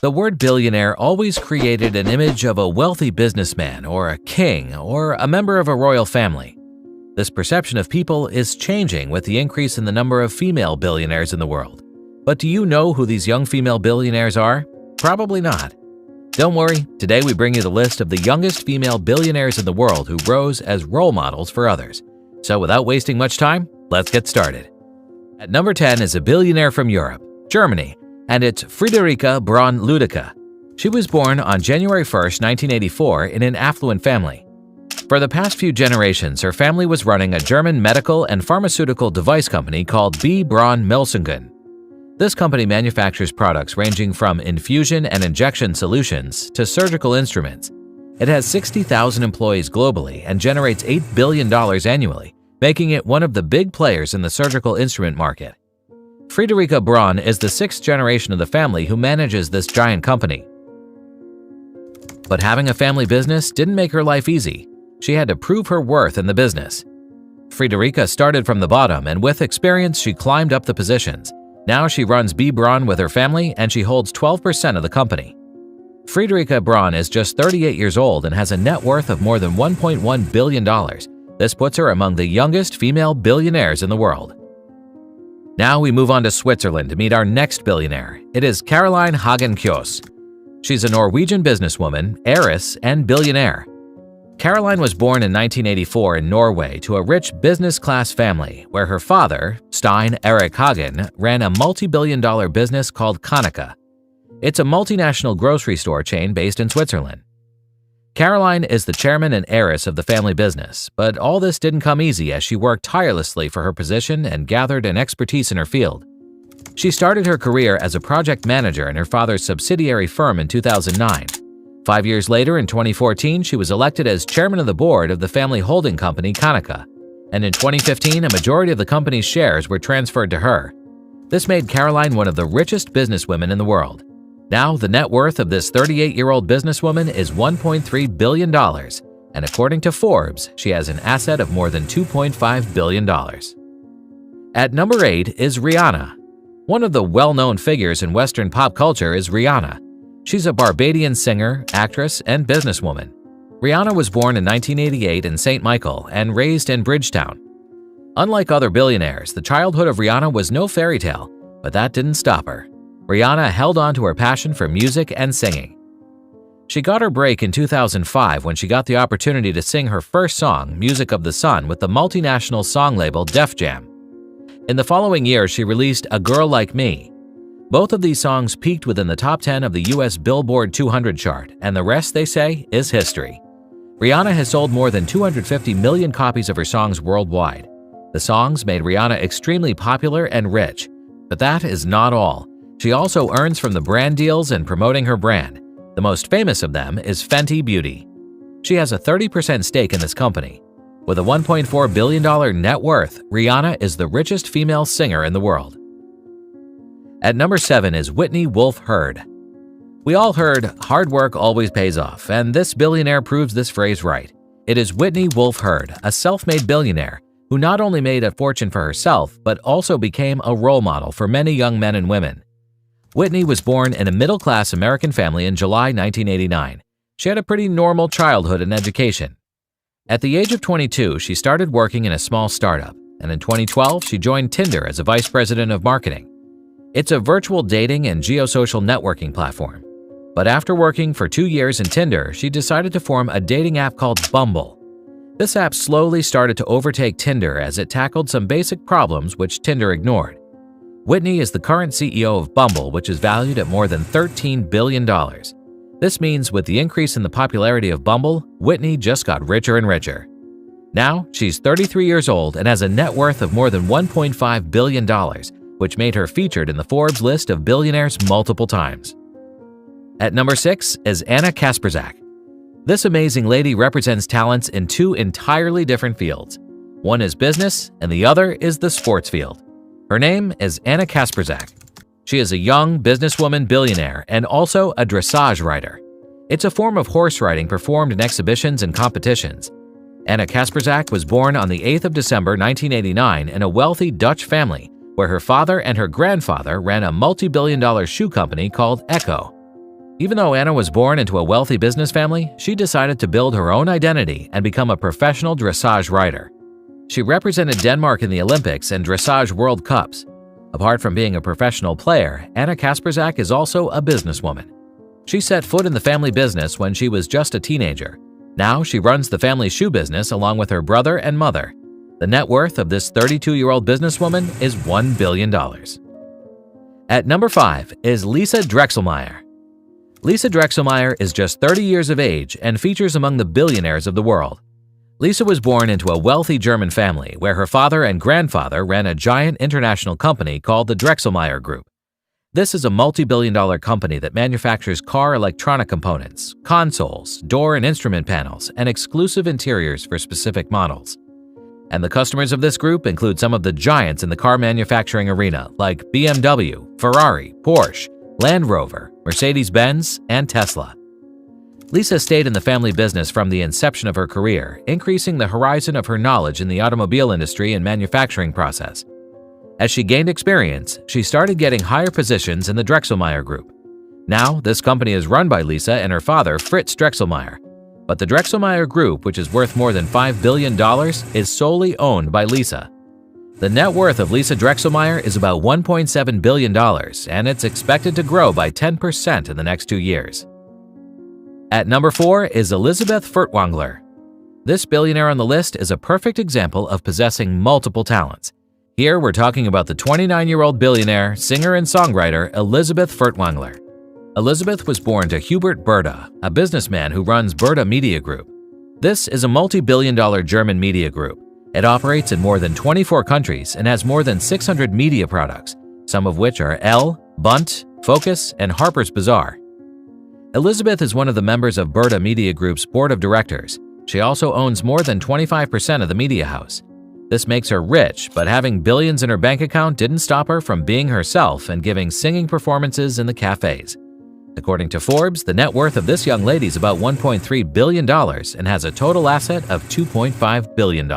The word billionaire always created an image of a wealthy businessman or a king or a member of a royal family. This perception of people is changing with the increase in the number of female billionaires in the world. But do you know who these young female billionaires are? Probably not. Don't worry, today we bring you the list of the youngest female billionaires in the world who rose as role models for others. So without wasting much time, let's get started. At number 10 is a billionaire from Europe, Germany, and it's Friederike Braun-Lüdecke. She was born on January 1, 1984 in an affluent family. For the past few generations, her family was running a German medical and pharmaceutical device company called B. Braun Melsungen. This company manufactures products ranging from infusion and injection solutions to surgical instruments. It has 60,000 employees globally and generates $8 billion annually, making it one of the big players in the surgical instrument market. Friederike Braun is the sixth generation of the family who manages this giant company. But having a family business didn't make her life easy. She had to prove her worth in the business. Friederike started from the bottom, and with experience, she climbed up the positions. Now she runs B. Braun with her family, and she holds 12% of the company. Friederike Braun is just 38 years old and has a net worth of more than $1.1 billion. This puts her among the youngest female billionaires in the world. Now we move on to Switzerland to meet our next billionaire. It is Caroline Hagen Kjos. She's a Norwegian businesswoman, heiress, and billionaire. Caroline was born in 1984 in Norway to a rich business-class family where her father, Stein Erik Hagen, ran a multi-billion-dollar business called Konica. It's a multinational grocery store chain based in Switzerland. Caroline is the chairman and heiress of the family business, but all this didn't come easy as she worked tirelessly for her position and gathered an expertise in her field. She started her career as a project manager in her father's subsidiary firm in 2009. 5 years later, in 2014, she was elected as chairman of the board of the family holding company Konica. And in 2015, a majority of the company's shares were transferred to her. This made Caroline one of the richest businesswomen in the world. Now, the net worth of this 38-year-old businesswoman is $1.3 billion, and according to Forbes, she has an asset of more than $2.5 billion. At number 8 is Rihanna. One of the well-known figures in Western pop culture is Rihanna. She's a Barbadian singer, actress, and businesswoman. Rihanna was born in 1988 in St. Michael and raised in Bridgetown. Unlike other billionaires, the childhood of Rihanna was no fairy tale, but that didn't stop her. Rihanna held on to her passion for music and singing. She got her break in 2005 when she got the opportunity to sing her first song, Music of the Sun, with the multinational song label Def Jam. In the following year, she released A Girl Like Me. Both of these songs peaked within the top 10 of the US Billboard 200 chart, and the rest, they say, is history. Rihanna has sold more than 250 million copies of her songs worldwide. The songs made Rihanna extremely popular and rich. But that is not all. She also earns from the brand deals and promoting her brand. The most famous of them is Fenty Beauty. She has a 30% stake in this company. With a $1.4 billion net worth, Rihanna is the richest female singer in the world. At number 7 is Whitney Wolfe Herd. We all heard, hard work always pays off, and this billionaire proves this phrase right. It is Whitney Wolfe Herd, a self-made billionaire, who not only made a fortune for herself, but also became a role model for many young men and women. Whitney was born in a middle-class American family in July 1989. She had a pretty normal childhood and education. At the age of 22, she started working in a small startup, and in 2012, she joined Tinder as a vice president of marketing. It's a virtual dating and geosocial networking platform. But after working for 2 years in Tinder, she decided to form a dating app called Bumble. This app slowly started to overtake Tinder as it tackled some basic problems which Tinder ignored. Whitney is the current CEO of Bumble, which is valued at more than $13 billion. This means with the increase in the popularity of Bumble, Whitney just got richer and richer. Now, she's 33 years old and has a net worth of more than $1.5 billion, which made her featured in the Forbes list of billionaires multiple times. At number 6 is Anna Kasperzak. This amazing lady represents talents in two entirely different fields. One is business and the other is the sports field. Her name is Anna Kasperzak. She is a young businesswoman billionaire and also a dressage rider. It's a form of horse riding performed in exhibitions and competitions. Anna Kasperzak was born on the 8th of December 1989 in a wealthy Dutch family where her father and her grandfather ran a multi-billion-dollar shoe company called Echo. Even though Anna was born into a wealthy business family, she decided to build her own identity and become a professional dressage rider. She represented Denmark in the Olympics and Dressage World Cups. Apart from being a professional player, Anna Kasperzak is also a businesswoman. She set foot in the family business when she was just a teenager. Now she runs the family shoe business along with her brother and mother. The net worth of this 32-year-old businesswoman is $1 billion. At number 5 is Lisa Drexelmeier. Lisa Drexelmeier is just 30 years of age and features among the billionaires of the world. Lisa was born into a wealthy German family where her father and grandfather ran a giant international company called the Drexelmeier Group. This is a multi-billion-dollar company that manufactures car electronic components, consoles, door and instrument panels, and exclusive interiors for specific models. And the customers of this group include some of the giants in the car manufacturing arena like BMW, Ferrari, Porsche, Land Rover, Mercedes-Benz, and Tesla. Lisa stayed in the family business from the inception of her career, increasing the horizon of her knowledge in the automobile industry and manufacturing process. As she gained experience, she started getting higher positions in the Drexelmeier Group. Now, this company is run by Lisa and her father, Fritz Drexelmeier. But the Drexelmeier Group, which is worth more than $5 billion, is solely owned by Lisa. The net worth of Lisa Drexelmeier is about $1.7 billion, and it's expected to grow by 10% in the next 2 years. At number 4 is Elisabeth Furtwangler. This billionaire on the list is a perfect example of possessing multiple talents. Here we're talking about the 29-year-old billionaire, singer and songwriter Elisabeth Furtwangler. Elisabeth was born to Hubert Burda, a businessman who runs Burda Media Group. This is a multi-billion-dollar German media group. It operates in more than 24 countries and has more than 600 media products, some of which are Elle, Bunt, Focus, and Harper's Bazaar. Elisabeth is one of the members of Burda Media Group's board of directors. She also owns more than 25% of the media house. This makes her rich, but having billions in her bank account didn't stop her from being herself and giving singing performances in the cafes. According to Forbes, the net worth of this young lady is about $1.3 billion and has a total asset of $2.5 billion.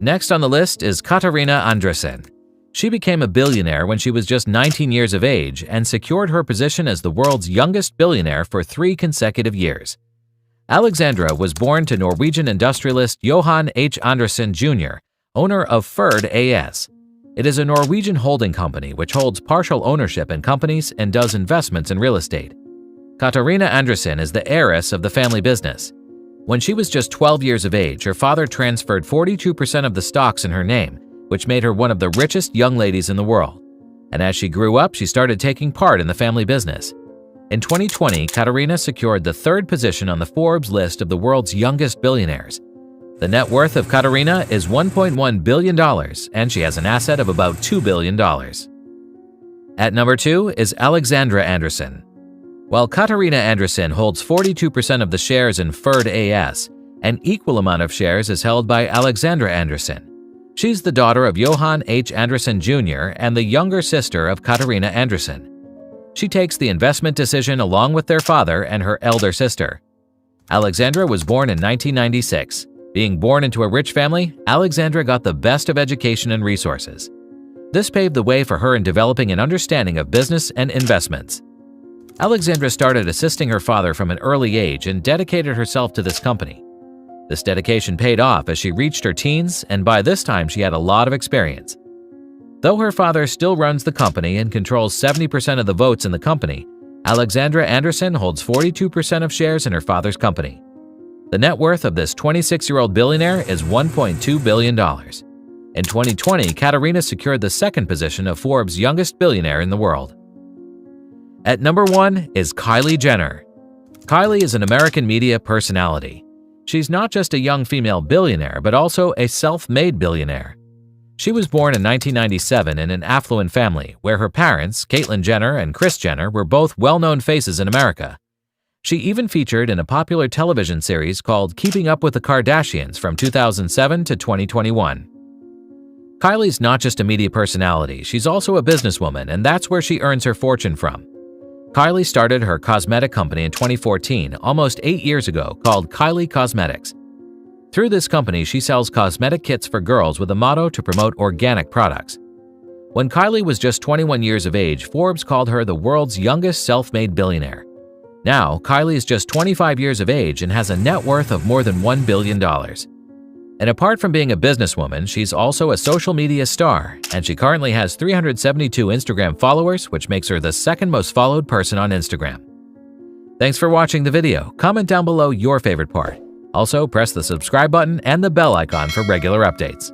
Next on the list is Katharina Andresen. She became a billionaire when she was just 19 years of age and secured her position as the world's youngest billionaire for 3 consecutive years. Alexandra was born to Norwegian industrialist Johan H. Andresen Jr., owner of Ferd AS. It is a Norwegian holding company which holds partial ownership in companies and does investments in real estate. Katharina Andresen is the heiress of the family business. When she was just 12 years of age, her father transferred 42% of the stocks in her name, which made her one of the richest young ladies in the world. And as she grew up, she started taking part in the family business. In 2020, Katharina secured the 3rd position on the Forbes list of the world's youngest billionaires. The net worth of Katharina is $1.1 billion, and she has an asset of about $2 billion. At number 2 is Alexandra Andresen. While Katharina Andresen holds 42% of the shares in Ferd AS, an equal amount of shares is held by Alexandra Andresen. She's the daughter of Johan H. Andresen Jr. and the younger sister of Katharina Andresen. She takes the investment decision along with their father and her elder sister. Alexandra was born in 1996. Being born into a rich family, Alexandra got the best of education and resources. This paved the way for her in developing an understanding of business and investments. Alexandra started assisting her father from an early age and dedicated herself to this company. This dedication paid off as she reached her teens, and by this time she had a lot of experience. Though her father still runs the company and controls 70% of the votes in the company, Alexandra Andresen holds 42% of shares in her father's company. The net worth of this 26-year-old billionaire is $1.2 billion. In 2020, Katharina secured the 2nd position of Forbes' youngest billionaire in the world. At number 1 is Kylie Jenner. Kylie is an American media personality. She's not just a young female billionaire, but also a self-made billionaire. She was born in 1997 in an affluent family where her parents, Caitlyn Jenner and Kris Jenner, were both well-known faces in America. She even featured in a popular television series called Keeping Up with the Kardashians from 2007 to 2021. Kylie's not just a media personality, she's also a businesswoman, and that's where she earns her fortune from. Kylie started her cosmetic company in 2014, almost 8 years ago, called Kylie Cosmetics. Through this company, she sells cosmetic kits for girls with a motto to promote organic products. When Kylie was just 21 years of age, Forbes called her the world's youngest self-made billionaire. Now, Kylie is just 25 years of age and has a net worth of more than $1 billion. And apart from being a businesswoman, she's also a social media star, and she currently has 372 Instagram followers, which makes her the second most followed person on Instagram. Thanks for watching the video. Comment down below your favorite part. Also, press the subscribe button and the bell icon for regular updates.